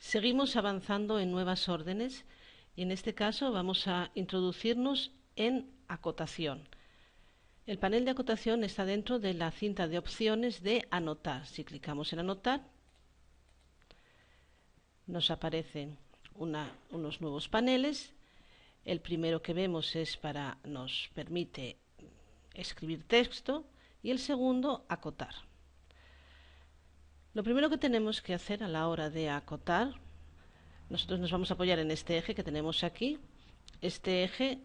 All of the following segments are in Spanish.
Seguimos avanzando en nuevas órdenes y en este caso vamos a introducirnos en acotación. El panel de acotación está dentro de la cinta de opciones de anotar. Si clicamos en anotar, nos aparecen unos nuevos paneles. El primero que vemos nos permite escribir texto y el segundo acotar. Lo primero que tenemos que hacer a la hora de acotar, nosotros nos vamos a apoyar en este eje que tenemos aquí. Este eje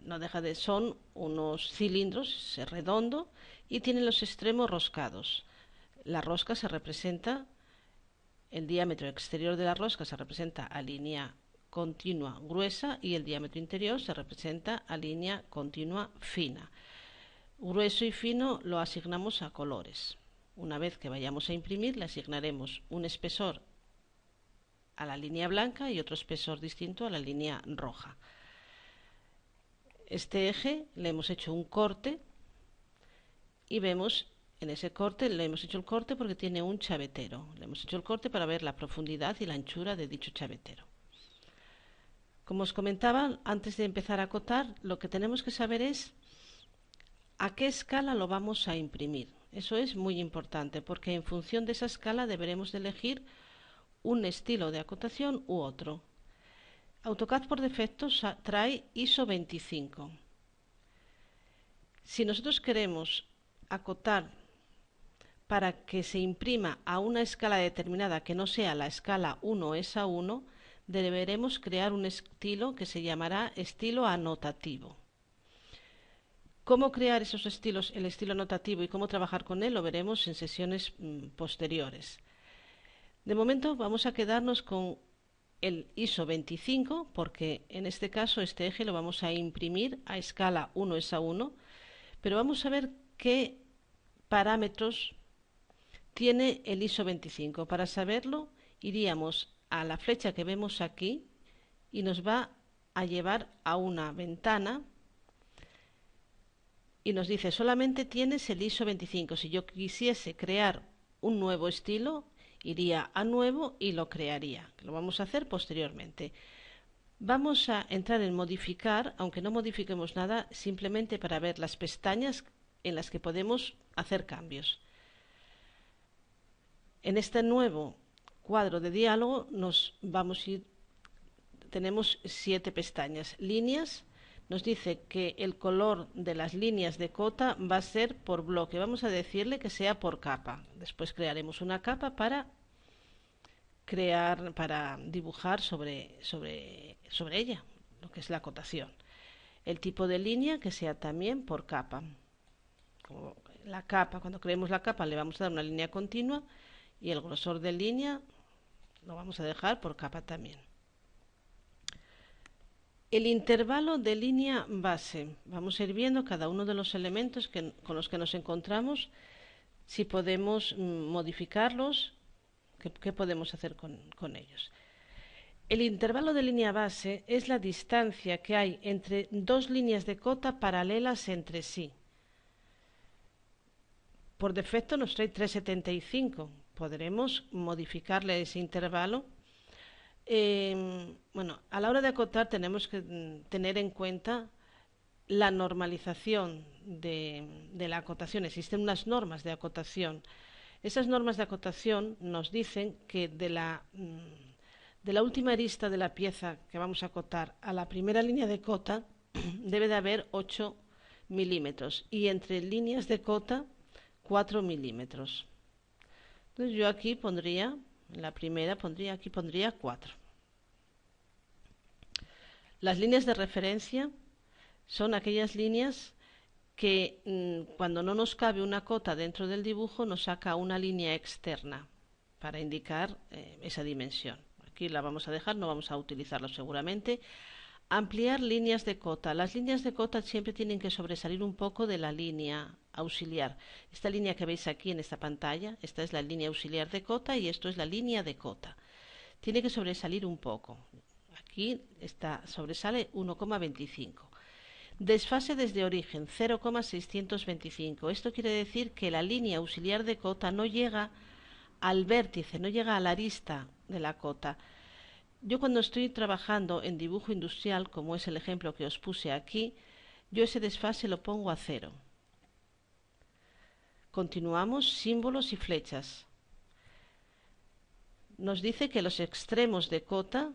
no deja de son unos cilindros, es redondo y tiene los extremos roscados. La rosca se representa, el diámetro exterior de la rosca se representa a línea continua gruesa y el diámetro interior se representa a línea continua fina. Grueso y fino lo asignamos a colores. Una vez que vayamos a imprimir, le asignaremos un espesor a la línea blanca y otro espesor distinto a la línea roja. Este eje le hemos hecho un corte y vemos en ese corte, le hemos hecho el corte porque tiene un chavetero. Le hemos hecho el corte para ver la profundidad y la anchura de dicho chavetero. Como os comentaba, antes de empezar a acotar, lo que tenemos que saber es a qué escala lo vamos a imprimir. Eso es muy importante porque en función de esa escala deberemos de elegir un estilo de acotación u otro. AutoCAD por defecto trae ISO 25. Si nosotros queremos acotar para que se imprima a una escala determinada que no sea la escala 1 es a 1, deberemos crear un estilo que se llamará estilo anotativo. Cómo crear esos estilos, el estilo anotativo y cómo trabajar con él lo veremos en sesiones posteriores. De momento vamos a quedarnos con el ISO 25 porque en este caso este eje lo vamos a imprimir a escala 1 es a 1, pero vamos a ver qué parámetros tiene el ISO 25. Para saberlo iríamos a la flecha que vemos aquí y nos va a llevar a una ventana y nos dice solamente tienes el ISO 25. Si yo quisiese crear un nuevo estilo, iría a nuevo y lo crearía. Lo vamos a hacer posteriormente. Vamos a entrar en modificar, aunque no modifiquemos nada, simplemente para ver las pestañas en las que podemos hacer cambios. En este nuevo cuadro de diálogo tenemos 7 pestañas. Líneas. Nos dice que el color de las líneas de cota va a ser por bloque. Vamos a decirle que sea por capa. Después crearemos una capa para dibujar sobre ella, lo que es la acotación. El tipo de línea que sea también por capa. Como la capa, cuando creemos la capa le vamos a dar una línea continua y el grosor de línea lo vamos a dejar por capa también. El intervalo de línea base. Vamos a ir viendo cada uno de los elementos con los que nos encontramos, si podemos modificarlos, qué podemos hacer con ellos. El intervalo de línea base es la distancia que hay entre dos líneas de cota paralelas entre sí. Por defecto nos trae 3,75. Podremos modificarle ese intervalo. Bueno, a la hora de acotar tenemos que tener en cuenta la normalización de la acotación. Existen unas normas de acotación. Esas normas de acotación nos dicen que de la última arista de la pieza que vamos a acotar a la primera línea de cota debe de haber 8 milímetros y entre líneas de cota 4 milímetros. Entonces yo aquí pondría, en la primera aquí pondría 4. Las líneas de referencia son aquellas líneas que cuando no nos cabe una cota dentro del dibujo nos saca una línea externa para indicar esa dimensión. Aquí la vamos a dejar, no vamos a utilizarlo seguramente. Ampliar líneas de cota. Las líneas de cota siempre tienen que sobresalir un poco de la línea auxiliar. Esta línea que veis aquí en esta pantalla, esta es la línea auxiliar de cota y esto es la línea de cota. Tiene que sobresalir un poco. Aquí sobresale 1,25. Desfase desde origen 0,625. Esto quiere decir que la línea auxiliar de cota no llega al vértice, no llega a la arista de la cota. Yo cuando estoy trabajando en dibujo industrial, como es el ejemplo que os puse aquí, yo ese desfase lo pongo a 0. Continuamos, símbolos y flechas. Nos dice que los extremos de cota,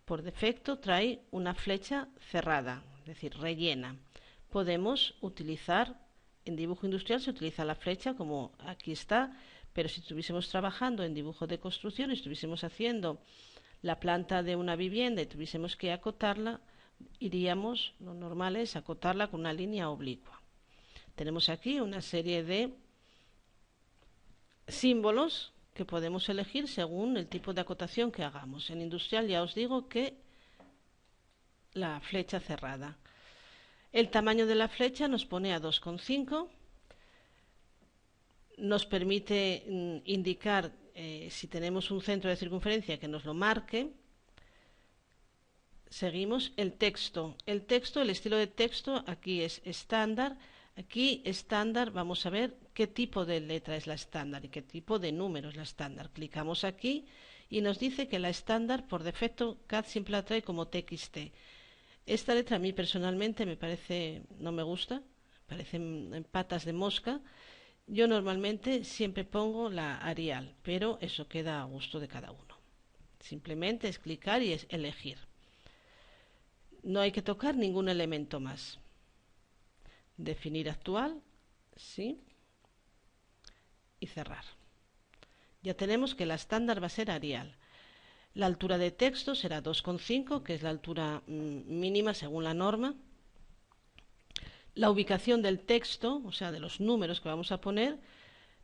por defecto, trae una flecha cerrada, es decir, rellena. Podemos utilizar, en dibujo industrial se utiliza la flecha como aquí está, pero si estuviésemos trabajando en dibujo de construcción, estuviésemos haciendo la planta de una vivienda y tuviésemos que acotarla, iríamos, lo normal es acotarla con una línea oblicua. Tenemos aquí una serie de símbolos que podemos elegir según el tipo de acotación que hagamos. En industrial ya os digo que la flecha cerrada. El tamaño de la flecha nos pone a 2,5. Nos permite indicar si tenemos un centro de circunferencia que nos lo marque. Seguimos el texto. El texto, el estilo de texto, aquí es estándar. Aquí estándar, vamos a ver qué tipo de letra es la estándar y qué tipo de número es la estándar. Clicamos aquí y nos dice que la estándar, por defecto, CAD siempre la trae como TXT. Esta letra a mí personalmente me parece, no me gusta, parecen patas de mosca. Yo normalmente siempre pongo la Arial, pero eso queda a gusto de cada uno. Simplemente es clicar y es elegir. No hay que tocar ningún elemento más. Definir actual, sí, y cerrar. Ya tenemos que la estándar va a ser Arial. La altura de texto será 2,5, que es la altura mínima según la norma. La ubicación del texto, o sea, de los números que vamos a poner,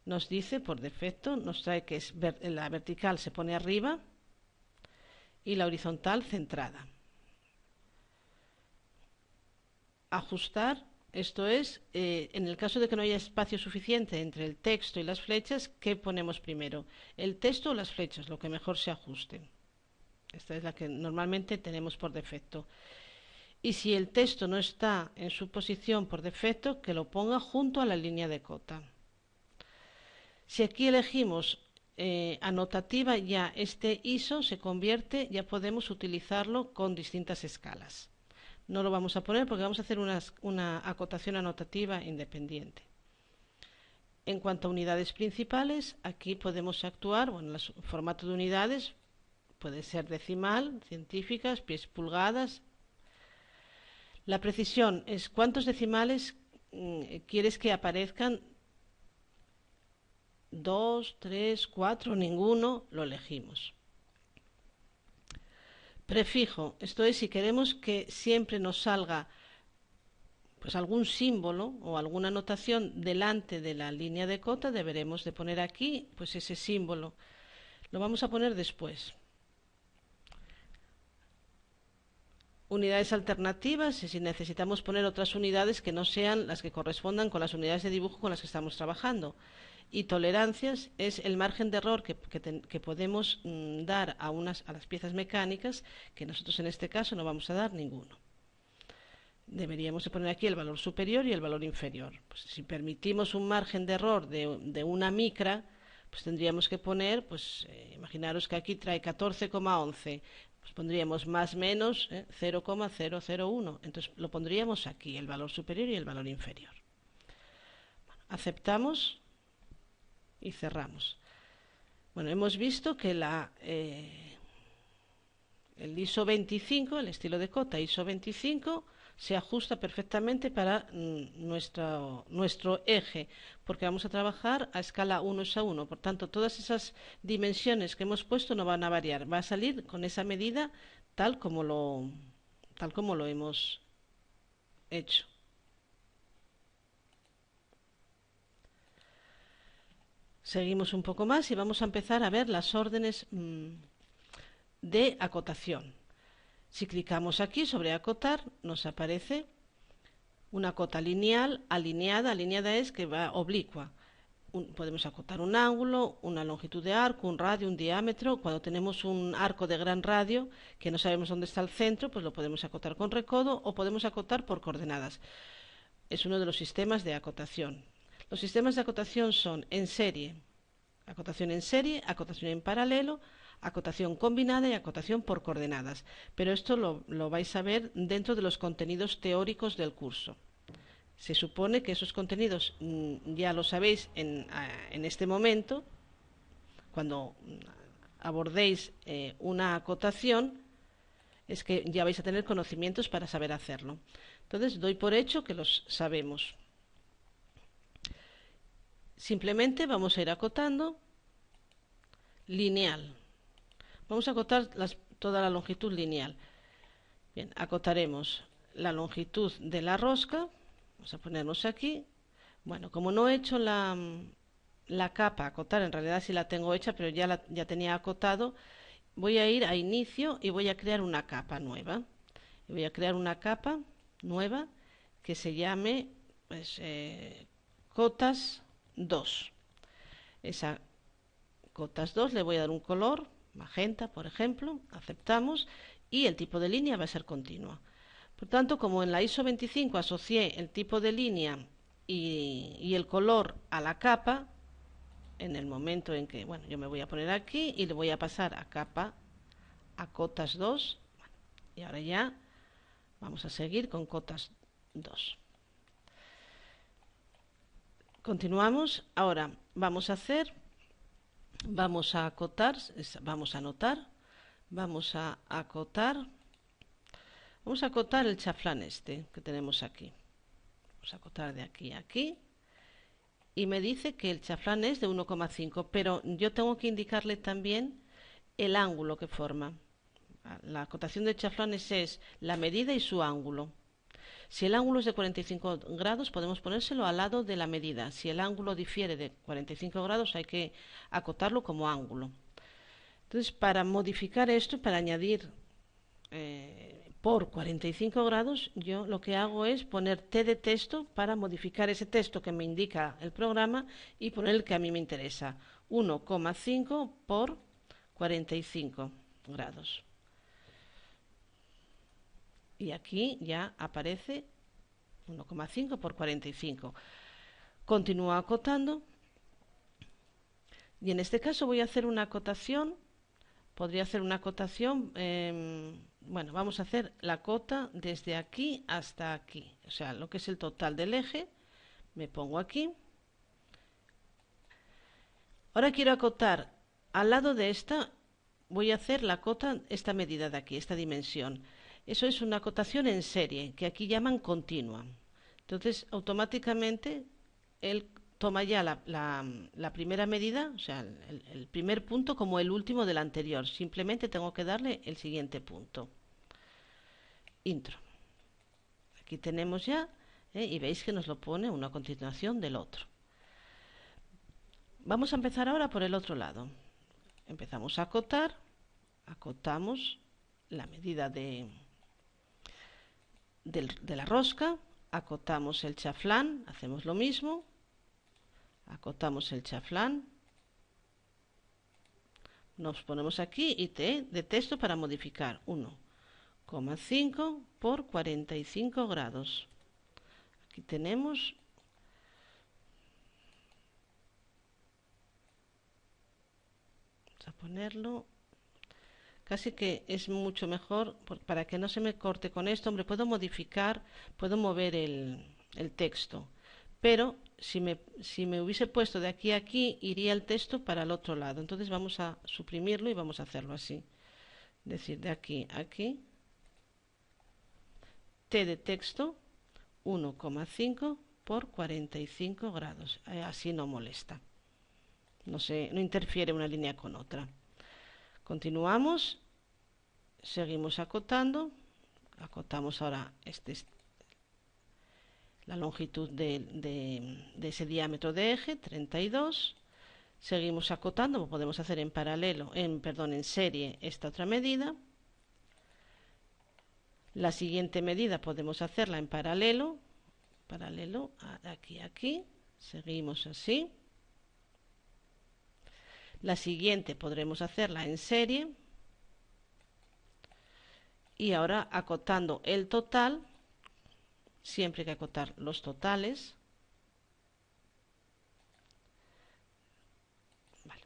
nos dice por defecto, nos trae que la vertical se pone arriba y la horizontal centrada. Ajustar, esto es, en el caso de que no haya espacio suficiente entre el texto y las flechas, ¿qué ponemos primero? ¿El texto o las flechas? Lo que mejor se ajuste. Esta es la que normalmente tenemos por defecto. Y si el texto no está en su posición por defecto, que lo ponga junto a la línea de cota. Si aquí elegimos anotativa, ya este ISO se convierte, ya podemos utilizarlo con distintas escalas. No lo vamos a poner porque vamos a hacer una acotación anotativa independiente. En cuanto a unidades principales, aquí podemos actuar, bueno, el formato de unidades puede ser decimal, científicas, pies pulgadas. La precisión es cuántos decimales quieres que aparezcan. 2, 3, 4, ninguno, lo elegimos. Prefijo, esto es si queremos que siempre nos salga pues algún símbolo o alguna anotación delante de la línea de cota, deberemos de poner aquí pues ese símbolo. Lo vamos a poner después. Unidades alternativas, si necesitamos poner otras unidades que no sean las que correspondan con las unidades de dibujo con las que estamos trabajando. Y tolerancias es el margen de error que podemos dar a las piezas mecánicas, que nosotros en este caso no vamos a dar ninguno. Deberíamos de poner aquí el valor superior y el valor inferior. Pues si permitimos un margen de error de una micra, pues tendríamos que poner, pues imaginaros que aquí trae 14,11, pues pondríamos más menos 0,001. Entonces lo pondríamos aquí, el valor superior y el valor inferior. Bueno, aceptamos y cerramos. Bueno, hemos visto que el ISO 25, el estilo de cota ISO 25, se ajusta perfectamente para nuestro eje, porque vamos a trabajar a escala 1:1. Por tanto, todas esas dimensiones que hemos puesto no van a variar. Va a salir con esa medida tal como lo hemos hecho. Seguimos un poco más y vamos a empezar a ver las órdenes de acotación. Si clicamos aquí sobre acotar, nos aparece una cota lineal, alineada. Alineada es que va oblicua. Podemos acotar un ángulo, una longitud de arco, un radio, un diámetro. Cuando tenemos un arco de gran radio que no sabemos dónde está el centro, pues lo podemos acotar con recodo o podemos acotar por coordenadas. Es uno de los sistemas de acotación. Los sistemas de acotación son en serie, Acotación en serie, acotación en paralelo, acotación combinada y acotación por coordenadas. Pero esto lo vais a ver dentro de los contenidos teóricos del curso. Se supone que esos contenidos ya lo sabéis en este momento, cuando abordéis una acotación, es que ya vais a tener conocimientos para saber hacerlo. Entonces, doy por hecho que los sabemos. Simplemente vamos a ir acotando lineal. Vamos a acotar toda la longitud lineal. Bien, acotaremos la longitud de la rosca. Vamos a ponernos aquí. Bueno, como no he hecho la capa acotar, en realidad sí la tengo hecha, pero ya tenía acotado, voy a ir a inicio y voy a crear una capa nueva. Y voy a crear una capa nueva que se llame pues, cotas 2. Esa cotas 2 le voy a dar un color, magenta por ejemplo, aceptamos, y el tipo de línea va a ser continua. Por tanto, como en la ISO 25 asocié el tipo de línea y el color a la capa, en el momento en que, bueno, yo me voy a poner aquí y le voy a pasar a capa, a cotas 2, y ahora ya vamos a seguir con cotas 2. Continuamos. Ahora vamos a acotar, vamos a anotar, vamos a acotar el chaflán este que tenemos aquí. Vamos a acotar de aquí a aquí. Y me dice que el chaflán es de 1,5, pero yo tengo que indicarle también el ángulo que forma. La acotación de chaflanes es la medida y su ángulo. Si el ángulo es de 45 grados, podemos ponérselo al lado de la medida. Si el ángulo difiere de 45 grados, hay que acotarlo como ángulo. Entonces, para modificar esto, para añadir por 45 grados, yo lo que hago es poner T de texto para modificar ese texto que me indica el programa y poner el que a mí me interesa. 1,5 por 45 grados. Y aquí ya aparece 1,5 por 45. Continúo acotando. Y en este caso voy a hacer una acotación. Podría hacer una acotación. Bueno, vamos a hacer la cota desde aquí hasta aquí. O sea, lo que es el total del eje. Me pongo aquí. Ahora quiero acotar al lado de esta. Voy a hacer la cota, esta medida de aquí, esta dimensión. Eso es una acotación en serie, que aquí llaman continua. Entonces, automáticamente, él toma ya la primera medida, o sea, el primer punto como el último del anterior. Simplemente tengo que darle el siguiente punto. Intro. Aquí tenemos ya, y veis que nos lo pone una continuación del otro. Vamos a empezar ahora por el otro lado. Empezamos a acotar, acotamos la medida de la rosca, acotamos el chaflán, hacemos lo mismo, acotamos el chaflán, nos ponemos aquí y T de texto para modificar 1,5 por 45 grados. Aquí tenemos a ponerlo, casi que es mucho mejor para que no se me corte con esto. Hombre, puedo modificar, puedo mover el texto, pero si me hubiese puesto de aquí a aquí, iría el texto para el otro lado. Entonces vamos a suprimirlo y vamos a hacerlo así, es decir, de aquí a aquí, T de texto 1,5 por 45 grados, así no molesta. No interfiere una línea con otra. Continuamos, seguimos acotando, acotamos ahora la longitud de ese diámetro de eje, 32. Seguimos acotando, podemos hacer en paralelo, en serie esta otra medida. La siguiente medida podemos hacerla en paralelo, de aquí a aquí, seguimos así. La siguiente podremos hacerla en serie. Y ahora acotando el total, siempre hay que acotar los totales. Vale.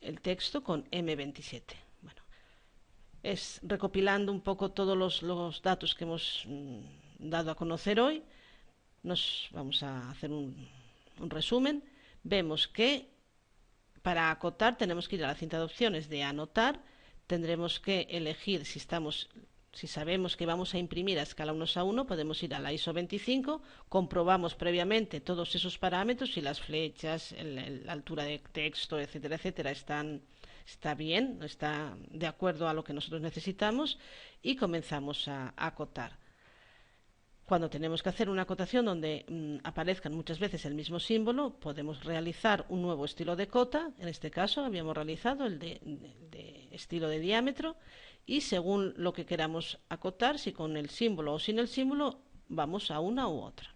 el texto con M27. Bueno, es recopilando un poco todos los datos que hemos dado a conocer hoy. Nos vamos a hacer un resumen. Vemos que para acotar tenemos que ir a la cinta de opciones de anotar. Tendremos que elegir si sabemos que vamos a imprimir a escala 1:1, podemos ir a la ISO 25, comprobamos previamente todos esos parámetros, si las flechas, la altura de texto, etcétera, etcétera, está bien, está de acuerdo a lo que nosotros necesitamos, y comenzamos a acotar. Cuando tenemos que hacer una acotación donde aparezcan muchas veces el mismo símbolo, podemos realizar un nuevo estilo de cota. En este caso habíamos realizado el de estilo de diámetro, y según lo que queramos acotar, si con el símbolo o sin el símbolo, vamos a una u otra.